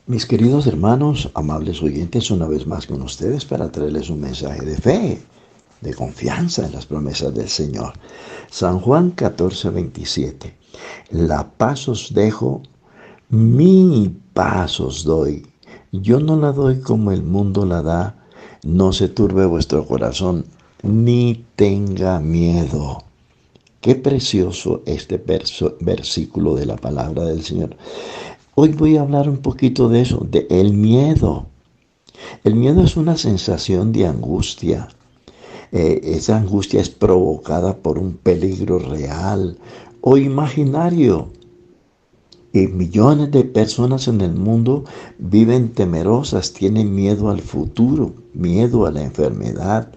Mis queridos hermanos, amables oyentes, una vez más con ustedes para traerles un mensaje de fe, de confianza en las promesas del Señor. San Juan 14:27. La paz os dejo, mi paz os doy. Yo no la doy como el mundo la da. No se turbe vuestro corazón, ni tenga miedo. Qué precioso este versículo de la palabra del Señor. Hoy voy a hablar un poquito de eso, de el miedo. El miedo es una sensación de angustia. Esa angustia es provocada por un peligro real o imaginario. Y millones de personas en el mundo viven temerosas, tienen miedo al futuro, miedo a la enfermedad,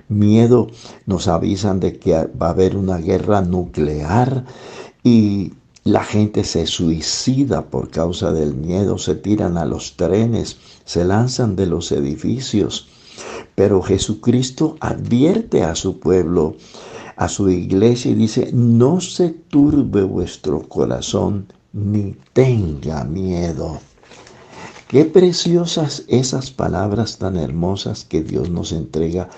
miedo, nos avisan de que va a haber una guerra nuclear y la gente se suicida por causa del miedo, se tiran a los trenes, se lanzan de los edificios. Pero Jesucristo advierte a su pueblo, a su iglesia y dice, no se turbe vuestro corazón ni tenga miedo. Qué preciosas esas palabras tan hermosas que Dios nos entrega.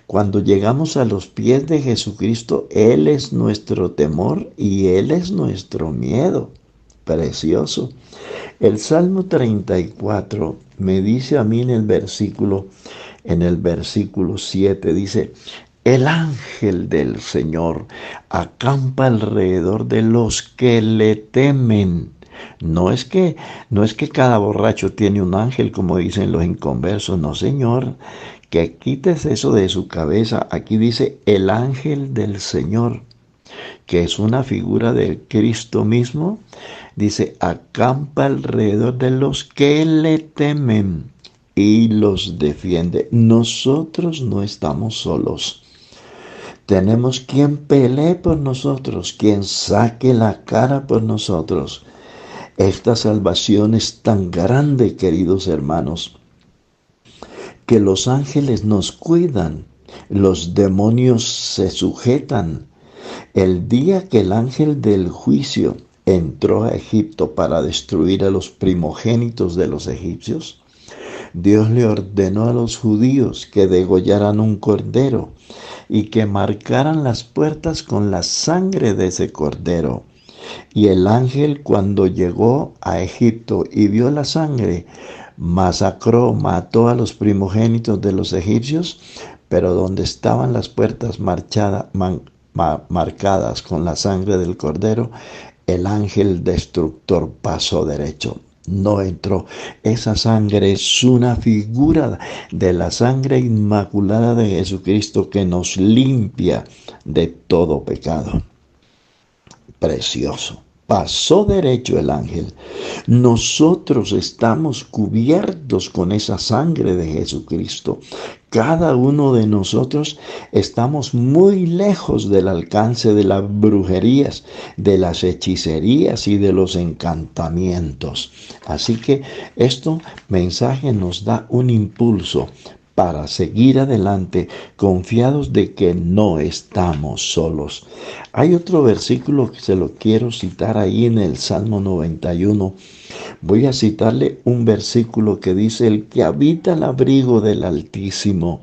Cuando llegamos a los pies de Jesucristo, Él es nuestro temor y Él es nuestro miedo. Precioso. El Salmo 34 me dice a mí en el versículo 7, dice, el ángel del Señor acampa alrededor de los que le temen. No es que, no es que cada borracho tiene un ángel, como dicen los inconversos, no, señor, que quites eso de su cabeza. Aquí dice el ángel del Señor, que es una figura del Cristo mismo. Dice, acampa alrededor de los que le temen y los defiende. Nosotros no estamos solos. Tenemos quien pelee por nosotros, quien saque la cara por nosotros. Esta salvación es tan grande, queridos hermanos, que los ángeles nos cuidan, los demonios se sujetan. El día que el ángel del juicio entró a Egipto para destruir a los primogénitos de los egipcios, Dios le ordenó a los judíos que degollaran un cordero y que marcaran las puertas con la sangre de ese cordero. Y el ángel, cuando llegó a Egipto y vio la sangre, masacró, mató a los primogénitos de los egipcios, pero donde estaban las puertas marcadas con la sangre del cordero, el ángel destructor pasó derecho. No entró. Esa sangre es una figura de la sangre inmaculada de Jesucristo que nos limpia de todo pecado. Precioso. Pasó derecho el ángel. Nosotros estamos cubiertos con esa sangre de Jesucristo. Cada uno de nosotros estamos muy lejos del alcance de las brujerías, de las hechicerías y de los encantamientos. Así que este mensaje nos da un impulso para seguir adelante, confiados de que no estamos solos. Hay otro versículo que se lo quiero citar ahí en el Salmo 91. Voy a citarle un versículo que dice, el que habita el abrigo del Altísimo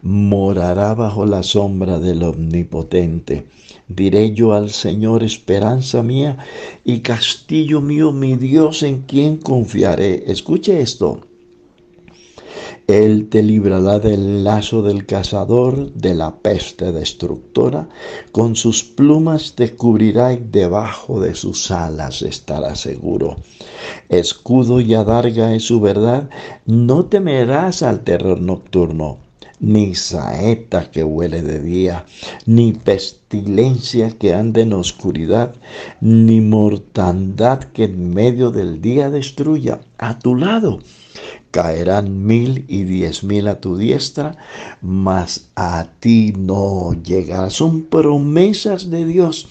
morará bajo la sombra del Omnipotente. Diré yo al Señor, esperanza mía y castillo mío, mi Dios en quien confiaré. Escuche esto. Él te librará del lazo del cazador, de la peste destructora. Con sus plumas te cubrirá y debajo de sus alas estarás seguro. Escudo y adarga es su verdad. No temerás al terror nocturno, ni saeta que huele de día, ni pestilencia que ande en oscuridad, ni mortandad que en medio del día destruya. A tu lado caerán 1010 a tu diestra, mas a ti no llegará. Son promesas de Dios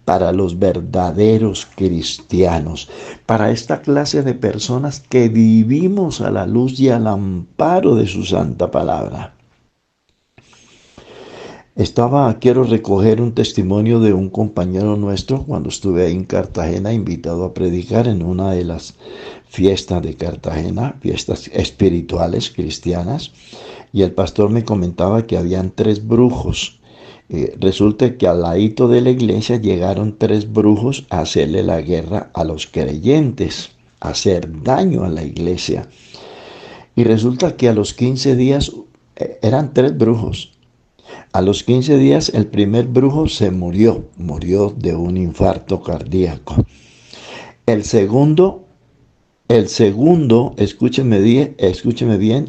para los verdaderos cristianos, para esta clase de personas que vivimos a la luz y al amparo de su santa palabra. Quiero recoger un testimonio de un compañero nuestro cuando estuve ahí en Cartagena, invitado a predicar en una de las fiestas de Cartagena, fiestas espirituales cristianas, y el pastor me comentaba que habían tres brujos. Resulta que al ladito de la iglesia llegaron tres brujos a hacerle la guerra a los creyentes, a hacer daño a la iglesia. Y resulta que a los 15 días eran tres brujos. A los 15 días el primer brujo se murió de un infarto cardíaco. El segundo, escúcheme bien,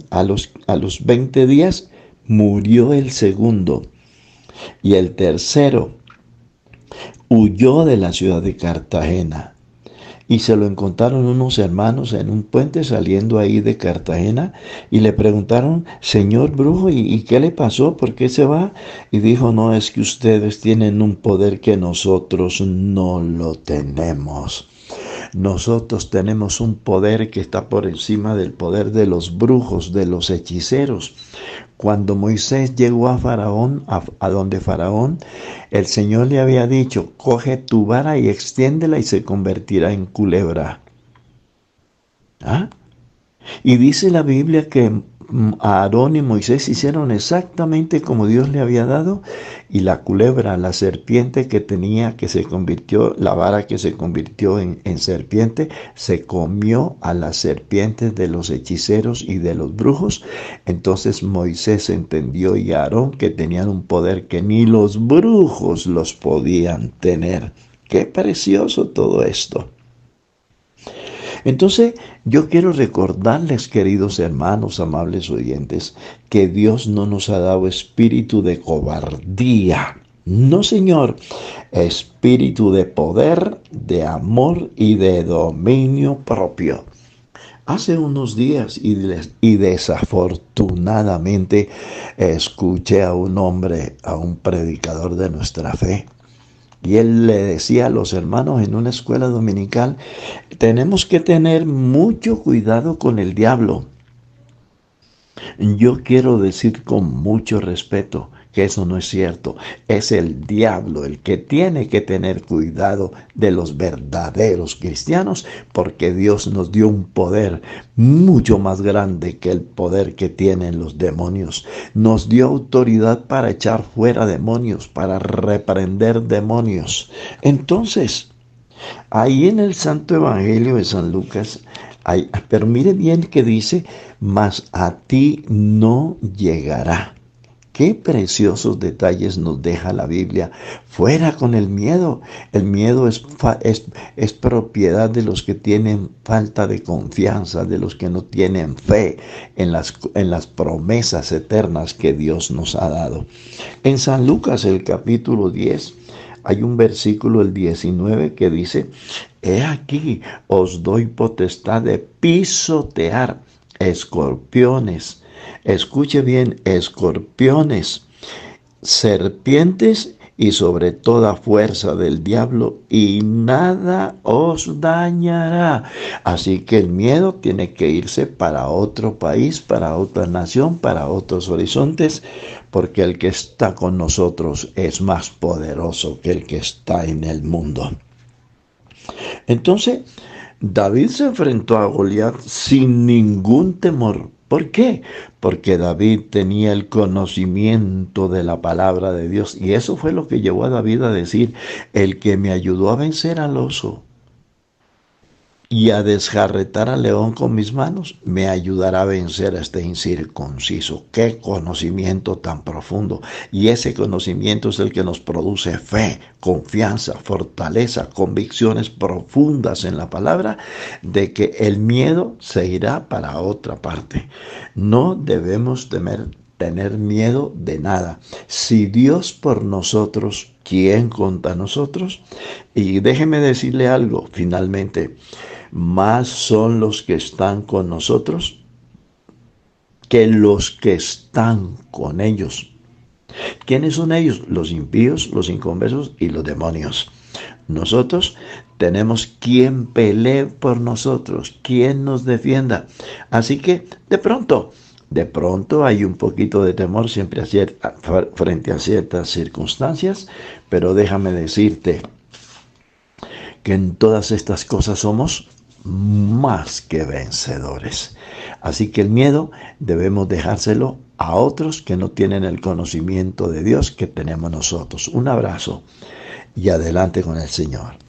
a los 20 días murió el segundo. Y el tercero huyó de la ciudad de Cartagena. Y se lo encontraron unos hermanos en un puente saliendo ahí de Cartagena y le preguntaron, señor brujo, ¿y qué le pasó? ¿Por qué se va? Y dijo, no, es que ustedes tienen un poder que nosotros no lo tenemos. Nosotros tenemos un poder que está por encima del poder de los brujos, de los hechiceros. Cuando Moisés llegó a Faraón, a donde Faraón, el Señor le había dicho, coge tu vara y extiéndela y se convertirá en culebra. ¿Ah? Y dice la Biblia que Aarón y Moisés hicieron exactamente como Dios le había dado, y la culebra, la serpiente que tenía, que se convirtió, la vara que se convirtió en serpiente, se comió a las serpientes de los hechiceros y de los brujos. Entonces Moisés entendió y Aarón que tenían un poder que ni los brujos los podían tener. Qué precioso todo esto. Entonces, yo quiero recordarles, queridos hermanos, amables oyentes, que Dios no nos ha dado espíritu de cobardía. No, Señor, espíritu de poder, de amor y de dominio propio. Hace unos días y desafortunadamente escuché a un hombre, a un predicador de nuestra fe. Y él le decía a los hermanos en una escuela dominical, tenemos que tener mucho cuidado con el diablo. Yo quiero decir con mucho respeto que eso no es cierto. Es el diablo el que tiene que tener cuidado de los verdaderos cristianos, porque Dios nos dio un poder mucho más grande que el poder que tienen los demonios. Nos dio autoridad para echar fuera demonios, para reprender demonios. Entonces, ahí en el Santo Evangelio de San Lucas, pero mire bien que dice, mas a ti no llegará. Qué preciosos detalles nos deja la Biblia. Fuera con el miedo. El miedo es propiedad de los que tienen falta de confianza, de los que no tienen fe en las promesas eternas que Dios nos ha dado. En San Lucas, el capítulo 10, hay un versículo, el 19, que dice, he aquí, os doy potestad de pisotear escorpiones. Escuche bien, escorpiones, serpientes y sobre toda fuerza del diablo, y nada os dañará. Así que el miedo tiene que irse para otro país, para otra nación, para otros horizontes, porque el que está con nosotros es más poderoso que el que está en el mundo. Entonces, David se enfrentó a Goliat sin ningún temor. ¿Por qué? Porque David tenía el conocimiento de la palabra de Dios. Y eso fue lo que llevó a David a decir, el que me ayudó a vencer al oso y a desjarretar al león con mis manos, me ayudará a vencer a este incircunciso. ¡Qué conocimiento tan profundo! Y ese conocimiento es el que nos produce fe, confianza, fortaleza, convicciones profundas en la palabra de que el miedo se irá para otra parte. No debemos tener miedo de nada. Si Dios por nosotros, ¿quién contra nosotros? Y déjeme decirle algo finalmente. Más son los que están con nosotros que los que están con ellos. ¿Quiénes son ellos? Los impíos, los inconversos y los demonios. Nosotros tenemos quien pelee por nosotros, quien nos defienda. Así que, de pronto, De pronto hay un poquito de temor siempre frente a ciertas circunstancias, pero déjame decirte que en todas estas cosas somos más que vencedores. Así que el miedo debemos dejárselo a otros que no tienen el conocimiento de Dios que tenemos nosotros. Un abrazo y adelante con el Señor.